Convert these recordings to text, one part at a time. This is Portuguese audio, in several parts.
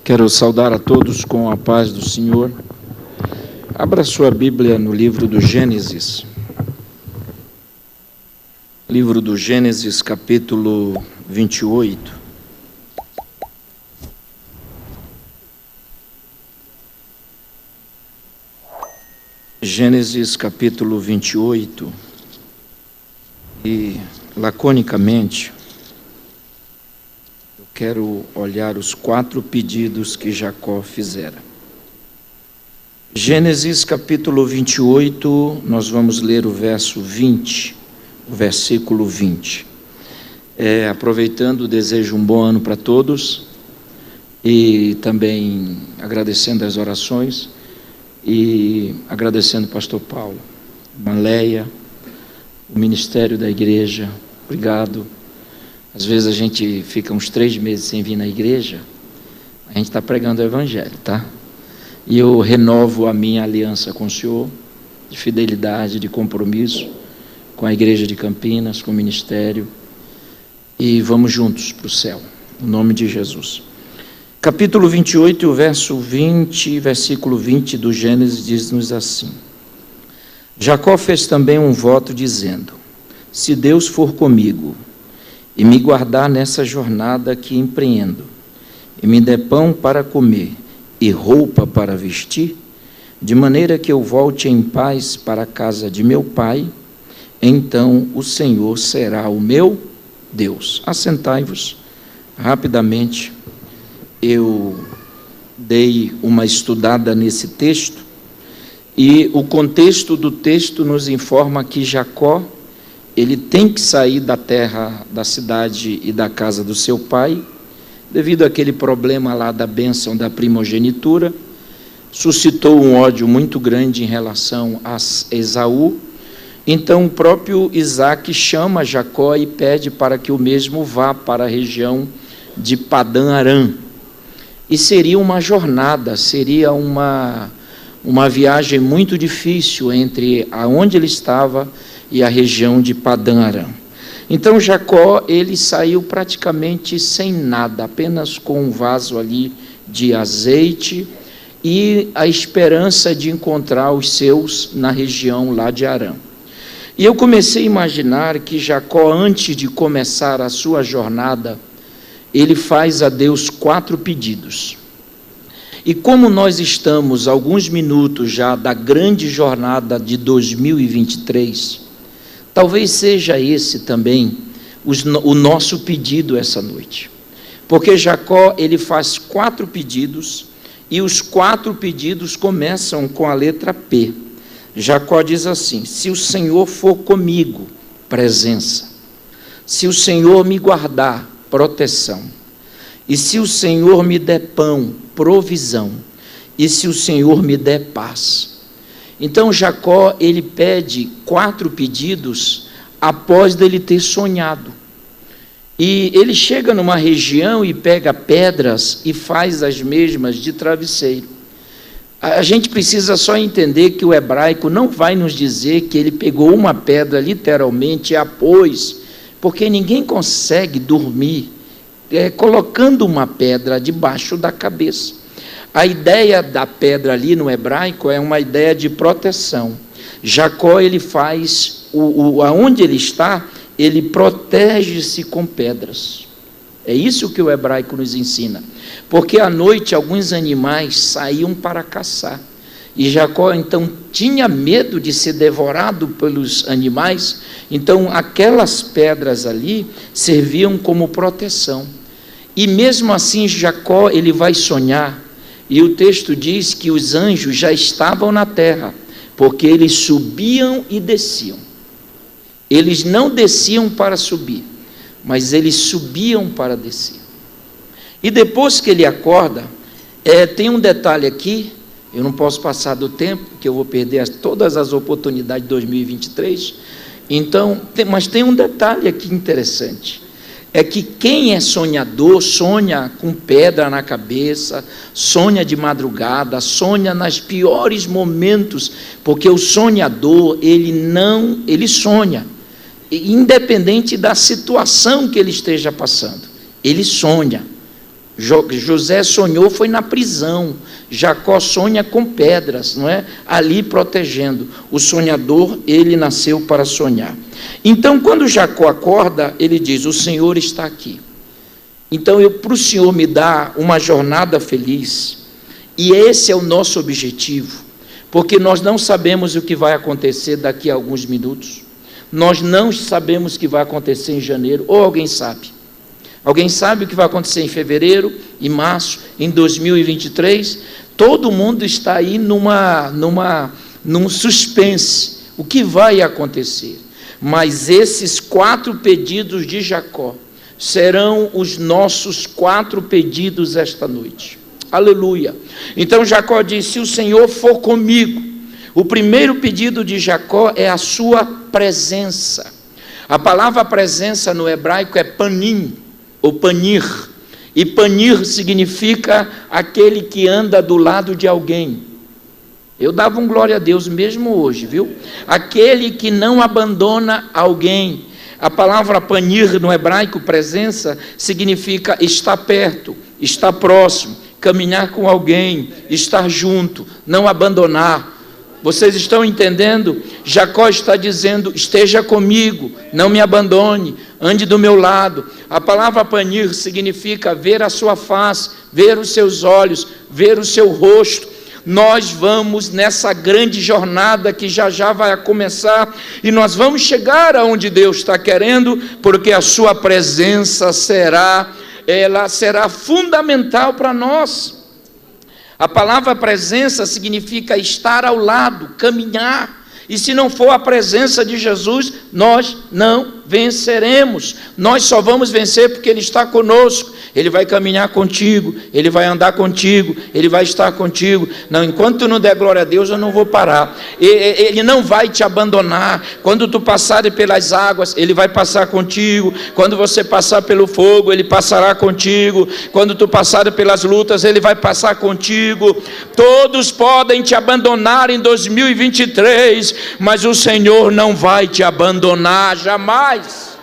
Quero saudar a todos com a paz do Senhor. Abra sua Bíblia no livro do Gênesis. Livro do Gênesis, capítulo 28. Gênesis, capítulo 28. E, laconicamente, quero olhar os 4 pedidos que Jacó fizera. Gênesis capítulo 28, nós vamos ler o verso 20, o versículo 20. Aproveitando, desejo um bom ano para todos e também agradecendo as orações e agradecendo o pastor Paulo, Manleia, o ministério da igreja. Obrigado. Às vezes a gente fica uns 3 meses sem vir na igreja, a gente está pregando o evangelho, tá? E eu renovo a minha aliança com o Senhor, de fidelidade, de compromisso, com a igreja de Campinas, com o ministério, e vamos juntos para o céu, em nome de Jesus. Capítulo 28, o verso 20, versículo 20 do Gênesis diz-nos assim: Jacó fez também um voto dizendo: se Deus for comigo, e me guardar nessa jornada que empreendo, e me der pão para comer e roupa para vestir, de maneira que eu volte em paz para a casa de meu pai, então o Senhor será o meu Deus. Assentai-vos. Rapidamente, eu dei uma estudada nesse texto, e o contexto do texto nos informa que Jacó, ele tem que sair da terra, da cidade e da casa do seu pai, devido àquele problema lá da bênção da primogenitura, suscitou um ódio muito grande em relação a Esaú. Então o próprio Isaac chama Jacó e pede para que o mesmo vá para a região de Padã Arã. E seria uma jornada, seria uma viagem muito difícil entre aonde ele estava e a região de Padã Arã. Então Jacó, ele saiu praticamente sem nada, apenas com um vaso ali de azeite e a esperança de encontrar os seus na região lá de Arã. E eu comecei a imaginar que Jacó, antes de começar a sua jornada, ele faz a Deus 4 pedidos. E como nós estamos a alguns minutos já da grande jornada de 2023, talvez seja esse também o nosso pedido essa noite. Porque Jacó, ele faz 4 pedidos, e os 4 pedidos começam com a letra P. Jacó diz assim: se o Senhor for comigo, presença. Se o Senhor me guardar, proteção. E se o Senhor me der pão, provisão. E se o Senhor me der paz. Então Jacó, ele pede 4 pedidos após dele ter sonhado. E ele chega numa região e pega pedras e faz as mesmas de travesseiro. A gente precisa só entender que o hebraico não vai nos dizer que ele pegou uma pedra literalmente e a pôs, porque ninguém consegue dormir colocando uma pedra debaixo da cabeça. A ideia da pedra ali no hebraico é uma ideia de proteção. Jacó, ele faz, aonde ele está, ele protege-se com pedras. É isso que o hebraico nos ensina. Porque à noite alguns animais saíam para caçar. E Jacó, então, tinha medo de ser devorado pelos animais. Então, aquelas pedras ali serviam como proteção. E mesmo assim, Jacó, ele vai sonhar. E o texto diz que os anjos já estavam na terra, porque eles subiam e desciam. Eles não desciam para subir, mas eles subiam para descer. E depois que ele acorda, tem um detalhe aqui, eu não posso passar do tempo, porque eu vou perder todas as oportunidades de 2023, então, mas tem um detalhe aqui interessante. É que quem é sonhador, sonha com pedra na cabeça, sonha de madrugada, sonha nos piores momentos, porque o sonhador, ele sonha, independente da situação que ele esteja passando, ele sonha. José sonhou, foi na prisão. Jacó sonha com pedras, não é? Ali protegendo. O sonhador, ele nasceu para sonhar. Então, quando Jacó acorda, ele diz: o Senhor está aqui. Então, para o Senhor me dar uma jornada feliz, e esse é o nosso objetivo, porque nós não sabemos o que vai acontecer daqui a alguns minutos, nós não sabemos o que vai acontecer em janeiro, ou alguém sabe? Alguém sabe o que vai acontecer em fevereiro, em março, em 2023? Todo mundo está aí num suspense. O que vai acontecer? Mas esses 4 pedidos de Jacó serão os nossos 4 pedidos esta noite. Aleluia. Então Jacó disse: se o Senhor for comigo. O primeiro pedido de Jacó é a sua presença. A palavra presença no hebraico é panim, ou panir, e panir significa aquele que anda do lado de alguém. Eu dava um glória a Deus mesmo hoje, viu? Aquele que não abandona alguém. A palavra panir no hebraico, presença, significa estar perto, estar próximo, caminhar com alguém, estar junto, não abandonar. Vocês estão entendendo? Jacó está dizendo: esteja comigo, não me abandone, ande do meu lado. A palavra panir significa ver a sua face, ver os seus olhos, ver o seu rosto. Nós vamos nessa grande jornada que já vai começar, e nós vamos chegar aonde Deus está querendo, porque a sua presença será fundamental para nós. A palavra presença significa estar ao lado, caminhar. E se não for a presença de Jesus, nós não venceremos. Nós só vamos vencer porque Ele está conosco. Ele vai caminhar contigo, Ele vai andar contigo, Ele vai estar contigo. Não, enquanto tu não der glória a Deus, eu não vou parar. Ele não vai te abandonar. Quando tu passares pelas águas, Ele vai passar contigo. Quando você passar pelo fogo, Ele passará contigo. Quando tu passares pelas lutas, Ele vai passar contigo. Todos podem te abandonar em 2023, mas o Senhor não vai te abandonar jamais.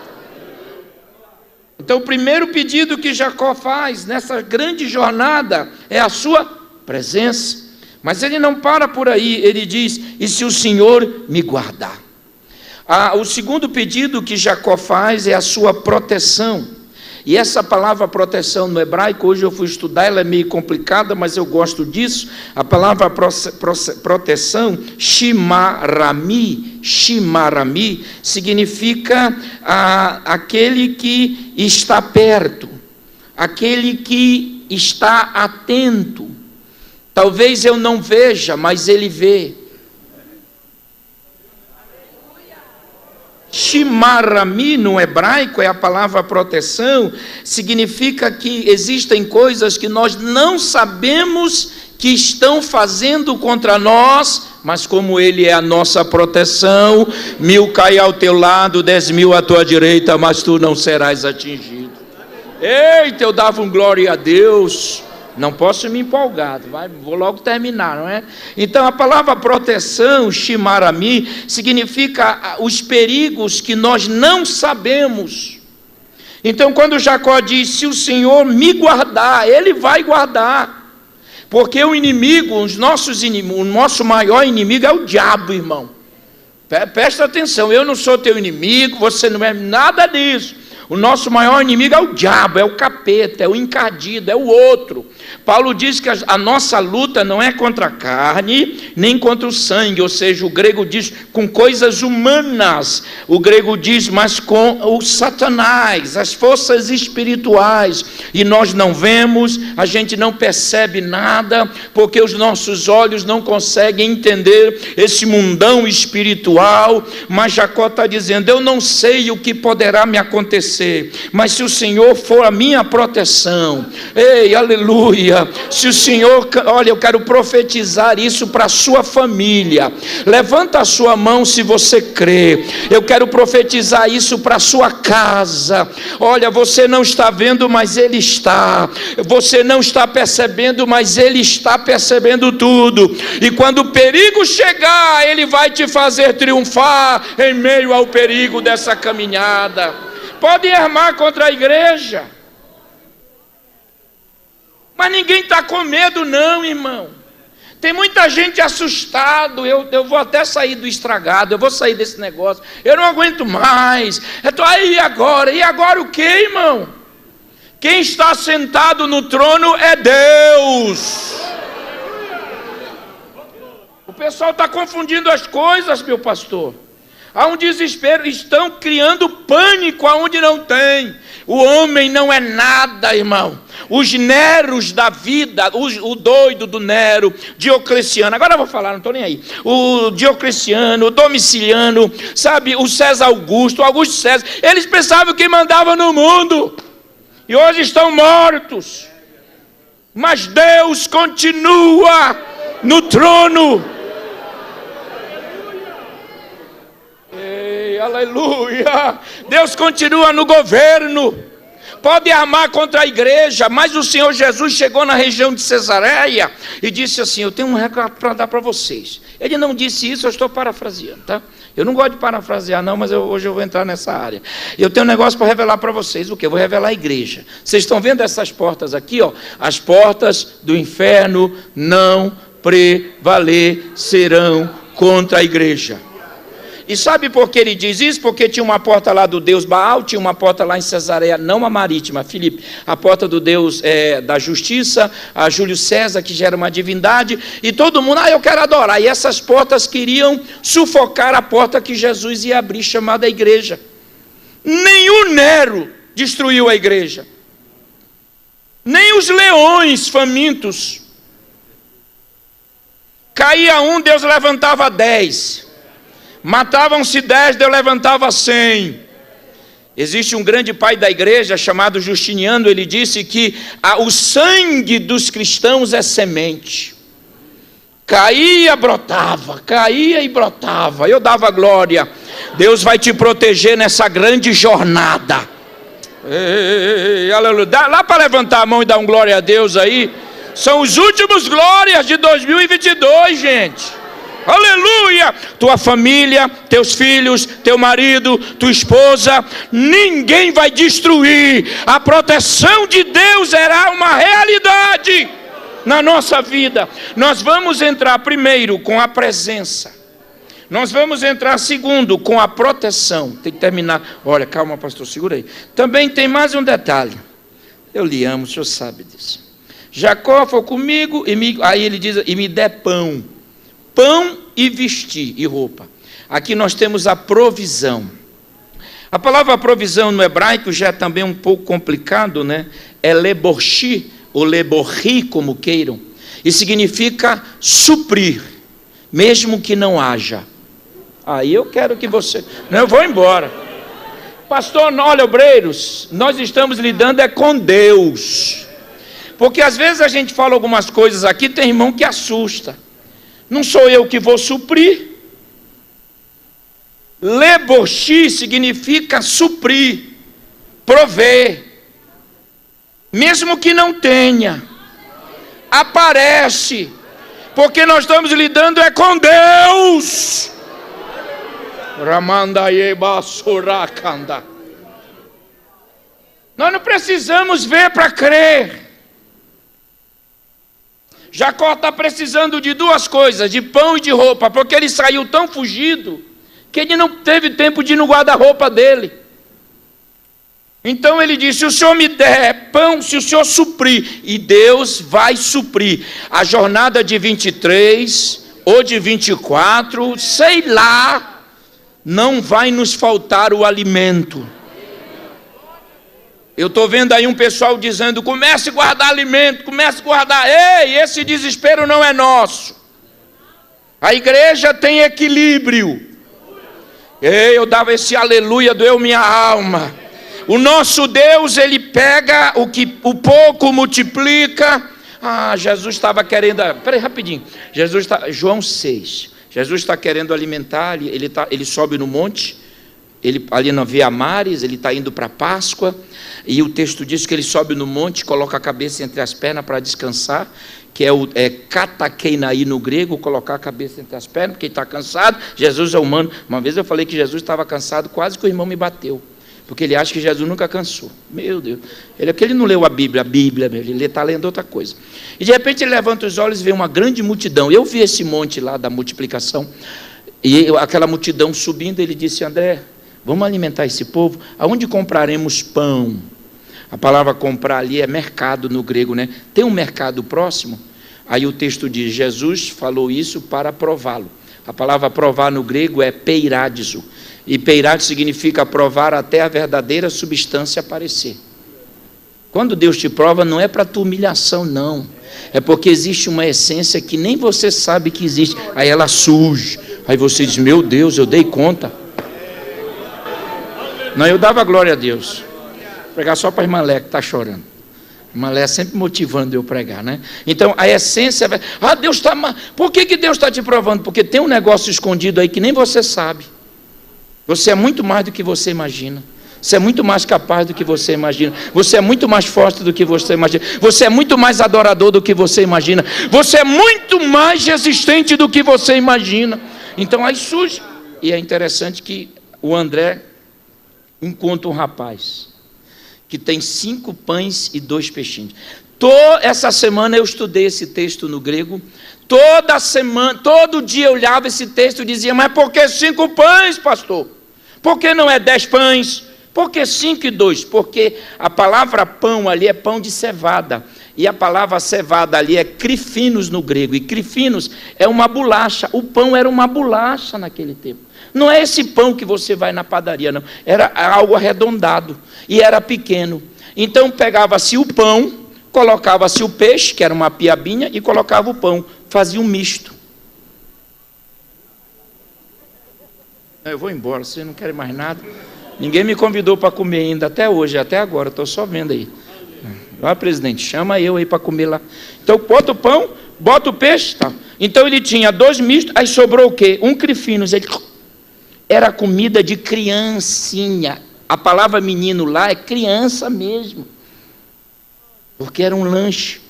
Então, o primeiro pedido que Jacó faz nessa grande jornada é a sua presença. Mas ele não para por aí, ele diz: e se o Senhor me guardar? O segundo pedido que Jacó faz é a sua proteção. E essa palavra proteção no hebraico, hoje eu fui estudar, ela é meio complicada, mas eu gosto disso. A palavra proteção, shimarami, significa aquele que está perto, aquele que está atento. Talvez eu não veja, mas ele vê. Shimarami no hebraico é a palavra proteção, significa que existem coisas que nós não sabemos que estão fazendo contra nós, mas como Ele é a nossa proteção, 1000 cai ao teu lado, 10.000 à tua direita, mas tu não serás atingido. Eita, eu dava um glória a Deus. Não posso me empolgar, vou logo terminar, não é? Então a palavra proteção, shimarami, significa os perigos que nós não sabemos. Então quando Jacó diz: se o Senhor me guardar, Ele vai guardar. Porque o inimigo, o nosso maior inimigo é o diabo, irmão. Presta atenção, eu não sou teu inimigo, você não é nada disso. O nosso maior inimigo é o diabo, é o capeta, é o encardido, é o outro. Paulo diz que a nossa luta não é contra a carne, nem contra o sangue, ou seja, o grego diz com coisas humanas, o grego diz, mas com o Satanás, as forças espirituais, e nós não vemos, a gente não percebe nada, porque os nossos olhos não conseguem entender esse mundão espiritual, mas Jacó está dizendo: eu não sei o que poderá me acontecer, mas se o Senhor for a minha proteção, ei, aleluia, se o Senhor, olha, eu quero profetizar isso para a sua família, levanta a sua mão se você crê, eu quero profetizar isso para a sua casa, olha, você não está vendo, mas Ele está, você não está percebendo, mas Ele está percebendo tudo, e quando o perigo chegar, Ele vai te fazer triunfar em meio ao perigo dessa caminhada. Podem armar contra a igreja, Mas ninguém está com medo não, irmão. Tem muita gente assustado. Eu vou até sair do estragado, eu vou sair desse negócio, eu não aguento mais. Eu estou aí agora. E agora o que, irmão? Quem está sentado no trono é Deus. O pessoal está confundindo as coisas, meu pastor. Há um desespero, estão criando pânico aonde não tem. O homem não é nada, irmão. Os Neros da vida, o doido do Nero, Diocleciano, agora eu vou falar, não estou nem aí. O Diocleciano, o Domiciliano, sabe, o César Augusto, o Augusto César, eles pensavam que mandavam no mundo. E hoje estão mortos. Mas Deus continua no trono. Ei, aleluia! Deus continua no governo. Pode armar contra a igreja, mas o Senhor Jesus chegou na região de Cesareia e disse assim: eu tenho um recado para dar para vocês. Ele não disse isso, eu estou parafraseando, tá? Eu não gosto de parafrasear não, mas hoje eu vou entrar nessa área. Eu tenho um negócio para revelar para vocês. O quê? Eu vou revelar a igreja. Vocês estão vendo essas portas aqui, ó? As portas do inferno não prevalecerão contra a igreja. E sabe por que ele diz isso? Porque tinha uma porta lá do deus Baal, tinha uma porta lá em Cesareia, não a marítima, Filipe, a porta do deus da justiça, a Júlio César, que já era uma divindade, e todo mundo, eu quero adorar. E essas portas queriam sufocar a porta que Jesus ia abrir, chamada igreja. Nenhum Nero destruiu a igreja. Nem os leões famintos. Caía um, Deus levantava 10. Matavam-se 10, Deus levantava 100. Existe um grande pai da igreja chamado Justiniano. Ele disse que o sangue dos cristãos é semente. Caía, brotava, caía e brotava. Eu dava glória. Deus vai te proteger nessa grande jornada. Ei, aleluia. Dá lá para levantar a mão e dar um glória a Deus aí. São os últimos glórias de 2022, gente. Aleluia! Tua família, teus filhos, teu marido, tua esposa, ninguém vai destruir. A proteção de Deus será uma realidade na nossa vida. Nós vamos entrar primeiro com a presença. Nós vamos entrar segundo com a proteção. Tem que terminar. Olha, calma, pastor, segura aí. Também tem mais um detalhe. Eu lhe amo, o senhor sabe disso. Jacó foi comigo, aí ele diz, e me der pão. Pão e vestir, e roupa. Aqui nós temos a provisão. A palavra provisão no hebraico já é também um pouco complicado, né? É leborchi, ou leborri, como queiram. E significa suprir, mesmo que não haja. Aí eu quero que você... Não, eu vou embora. Pastor, olha, obreiros, nós estamos lidando com Deus. Porque às vezes a gente fala algumas coisas aqui, tem irmão que assusta. Não sou eu que vou suprir. Leboshi significa suprir, prover. Mesmo que não tenha, aparece. Porque nós estamos lidando com Deus. Nós não precisamos ver para crer. Jacó está precisando de duas coisas, de pão e de roupa, porque ele saiu tão fugido, que ele não teve tempo de ir no guarda-roupa dele. Então ele disse, se o Senhor me der pão, se o Senhor suprir, e Deus vai suprir. A jornada de 23, ou de 24, sei lá, não vai nos faltar o alimento. Eu estou vendo aí um pessoal dizendo, comece a guardar alimento, comece a guardar. Ei, esse desespero não é nosso. A igreja tem equilíbrio. Ei, eu dava esse aleluia, doeu minha alma. O nosso Deus, ele pega o pouco, multiplica. Jesus estava querendo... Peraí, rapidinho. João 6. Jesus está querendo alimentar, ele sobe no monte. Ali na Via Maris, ele está indo para a Páscoa, e o texto diz que ele sobe no monte, coloca a cabeça entre as pernas para descansar, que é katakeinaí no grego, colocar a cabeça entre as pernas, porque ele está cansado. Jesus é humano. Uma vez eu falei que Jesus estava cansado, quase que o irmão me bateu, porque ele acha que Jesus nunca cansou. Meu Deus, é porque ele não leu a Bíblia, ele está lendo outra coisa. E de repente ele levanta os olhos e vê uma grande multidão. Eu vi esse monte lá da multiplicação, e aquela multidão subindo, ele disse: André, vamos alimentar esse povo? Aonde compraremos pão? A palavra comprar ali é mercado no grego, né? Tem um mercado próximo? Aí o texto diz: Jesus falou isso para prová-lo. A palavra provar no grego é peiradizo. E peiradizo significa provar até a verdadeira substância aparecer. Quando Deus te prova, não é para tua humilhação, não. É porque existe uma essência que nem você sabe que existe. Aí ela surge. Aí você diz: meu Deus, eu dei conta. Não, eu dava glória a Deus. Vou pregar só para a irmã Lé, que está chorando. A irmã Lé sempre motivando eu pregar, né? Então, a essência... Deus está... Por que Deus está te provando? Porque tem um negócio escondido aí que nem você sabe. Você é muito mais do que você imagina. Você é muito mais capaz do que você imagina. Você é muito mais forte do que você imagina. Você é muito mais adorador do que você imagina. Você é muito mais resistente do que você imagina. Então, aí surge. E é interessante que o André encontra um rapaz que tem 5 pães e 2 peixinhos. Essa semana eu estudei esse texto no grego. Toda semana, todo dia eu olhava esse texto e dizia: mas por que 5 pães, pastor? Por que não é 10 pães? Por que 5 e 2? Porque a palavra pão ali é pão de cevada. E a palavra cevada ali é crifinos no grego. E crifinos é uma bolacha. O pão era uma bolacha naquele tempo. Não é esse pão que você vai na padaria, não. Era algo arredondado e era pequeno. Então pegava-se o pão, colocava-se o peixe, que era uma piabinha, e colocava o pão. Fazia um misto. Eu vou embora, vocês não querem mais nada. Ninguém me convidou para comer ainda, até hoje, até agora, estou só vendo aí. Vai, presidente, chama eu aí para comer lá. Então bota o pão, bota o peixe, tá. Então ele tinha 2 mistos, aí sobrou o quê? Um crifinos. Era comida de criancinha. A palavra menino lá é criança mesmo. Porque era um lanche.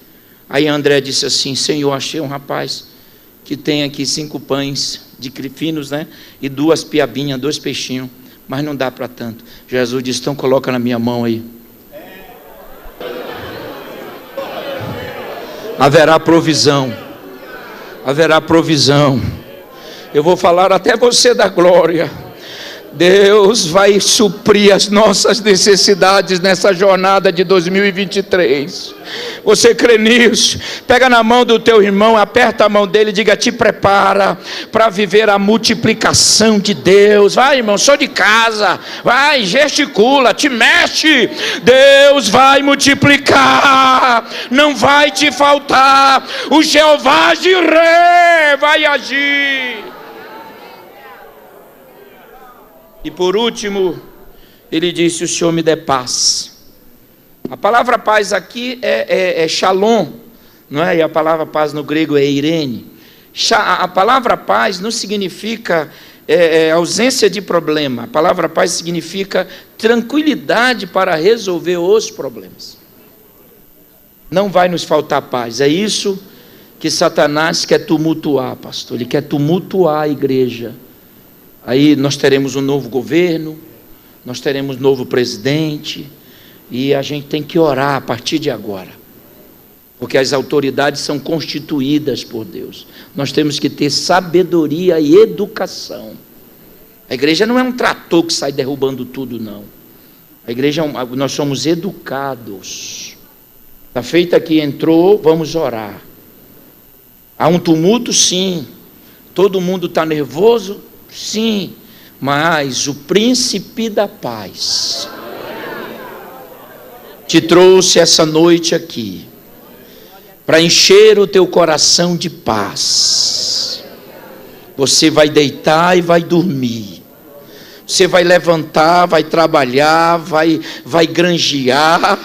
Aí André disse assim: Senhor, achei um rapaz que tem aqui 5 pães de crifinos, né? E 2 piabinhas, 2 peixinhos. Mas não dá para tanto. Jesus disse: então coloca na minha mão aí. Haverá provisão. Haverá provisão. Eu vou falar até você da glória. Deus vai suprir as nossas necessidades nessa jornada de 2023. Você crê nisso? Pega na mão do teu irmão, aperta a mão dele e diga: te prepara para viver a multiplicação de Deus. Vai, irmão, só de casa. Vai, gesticula, te mexe. Deus vai multiplicar. Não vai te faltar. O Jeová Jireh vai agir. E por último, ele disse: o Senhor me dê paz. A palavra paz aqui é shalom, não é? E a palavra paz no grego é eirene. A palavra paz não significa ausência de problema. A palavra paz significa tranquilidade para resolver os problemas. Não vai nos faltar paz. É isso que Satanás quer tumultuar, pastor. Ele quer tumultuar a igreja. Aí nós teremos um novo governo, nós teremos um novo presidente, e a gente tem que orar a partir de agora, porque as autoridades são constituídas por Deus. Nós temos que ter sabedoria e educação. A igreja não é um trator que sai derrubando tudo, não. A igreja, nós somos educados. Está feita que entrou, vamos orar. Há um tumulto, sim. Todo mundo está nervoso, sim, mas o príncipe da paz te trouxe essa noite aqui para encher o teu coração de paz. Você vai deitar e vai dormir. Você vai levantar, vai trabalhar, vai granjear.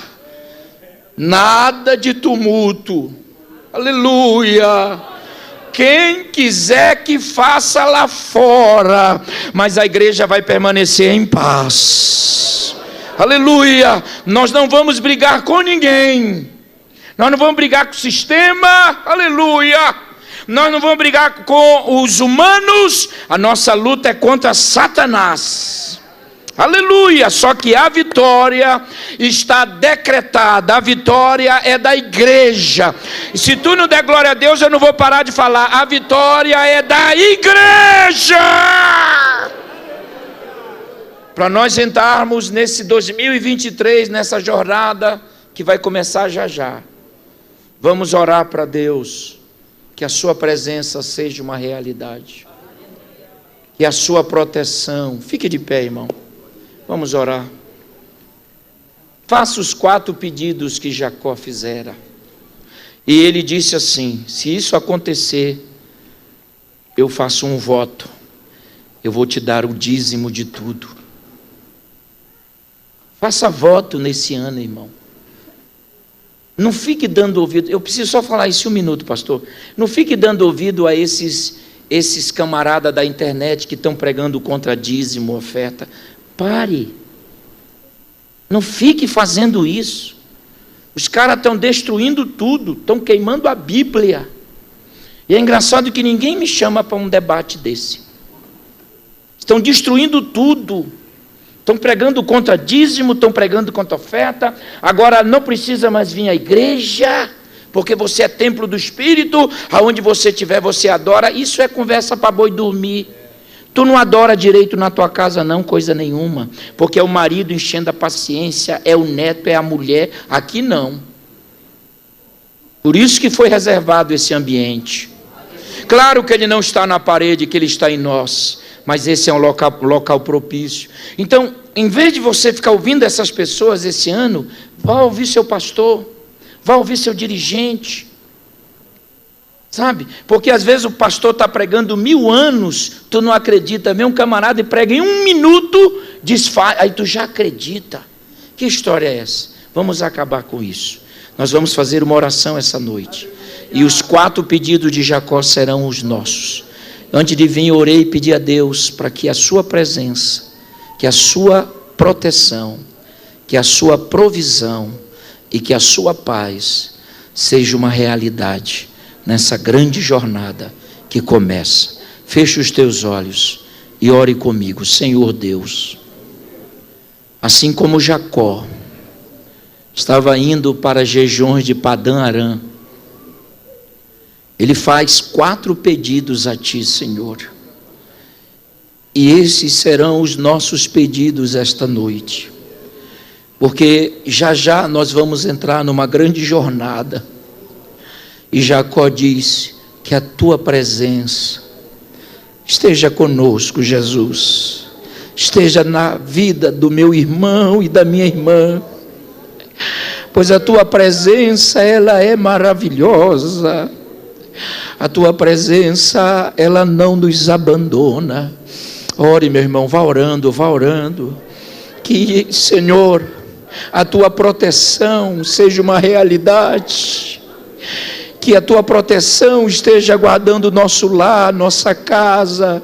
Nada de tumulto. Aleluia. Quem quiser que faça lá fora, mas a igreja vai permanecer em paz. Aleluia. Nós não vamos brigar com ninguém. Nós não vamos brigar com o sistema. Aleluia. Nós não vamos brigar com os humanos. A nossa luta é contra Satanás. Aleluia! Só que a vitória está decretada, a vitória é da igreja. E se tu não der glória a Deus, eu não vou parar de falar. A vitória é da igreja. Para nós entrarmos nesse 2023, nessa jornada que vai começar já já, vamos orar para Deus, que a sua presença seja uma realidade, que a sua proteção, fique de pé, irmão. Vamos orar. Faça os 4 pedidos que Jacó fizera. E ele disse assim: se isso acontecer, eu faço um voto. Eu vou te dar o dízimo de tudo. Faça voto nesse ano, irmão. Não fique dando ouvido. Eu preciso só falar isso um minuto, pastor. Não fique dando ouvido a esses camaradas da internet que estão pregando contra dízimo, oferta. Pare, não fique fazendo isso. Os caras estão destruindo tudo, estão queimando a Bíblia. E é engraçado que ninguém me chama para um debate desse. Estão destruindo tudo, estão pregando contra dízimo, estão pregando contra oferta. Agora não precisa mais vir à igreja, porque você é templo do Espírito, aonde você estiver você adora. Isso é conversa para boi dormir. Tu não adora direito na tua casa não, coisa nenhuma, porque é o marido enchendo a paciência, é o neto, é a mulher, aqui não. Por isso que foi reservado esse ambiente. Claro que ele não está na parede, que ele está em nós, mas esse é um local propício. Então, em vez de você ficar ouvindo essas pessoas esse ano, vá ouvir seu pastor, vá ouvir seu dirigente. Sabe? Porque às vezes o pastor está pregando 1000 anos, tu não acredita, vem um camarada e prega em 1 minuto, desfaz, aí tu já acredita. Que história é essa? Vamos acabar com isso. Nós vamos fazer uma oração essa noite. E os 4 pedidos de Jacó serão os nossos. Antes de vir, eu orei e pedi a Deus para que a sua presença, que a sua proteção, que a sua provisão e que a sua paz seja uma realidade nessa grande jornada que começa. Feche os teus olhos e ore comigo. Senhor Deus, assim como Jacó estava indo para jejuns de Padã Arã, ele faz 4 pedidos a ti, Senhor, e esses serão os nossos pedidos esta noite, porque já já nós vamos entrar numa grande jornada. E Jacó disse: que a tua presença esteja conosco, Jesus, esteja na vida do meu irmão e da minha irmã, pois a tua presença, ela é maravilhosa, a tua presença, ela não nos abandona. Ore, meu irmão, vá orando, que, Senhor, a tua proteção seja uma realidade, que a tua proteção esteja guardando o nosso lar, nossa casa.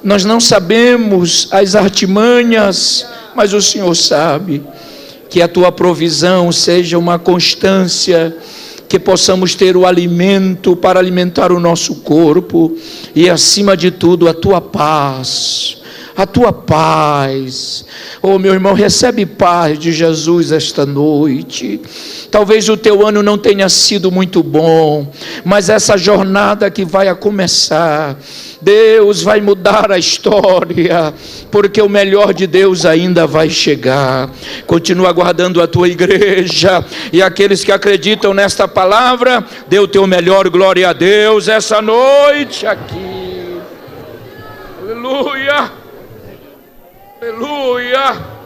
Nós não sabemos as artimanhas, mas o Senhor sabe. Que a tua provisão seja uma constância, que possamos ter o alimento para alimentar o nosso corpo, e acima de tudo a tua paz. A tua paz. Oh, meu irmão, recebe paz de Jesus esta noite. Talvez o teu ano não tenha sido muito bom, mas essa jornada que vai a começar, Deus vai mudar a história, porque o melhor de Deus ainda vai chegar. Continua guardando a tua igreja, e aqueles que acreditam nesta palavra, dê o teu melhor glória a Deus essa noite aqui. Aleluia. Aleluia.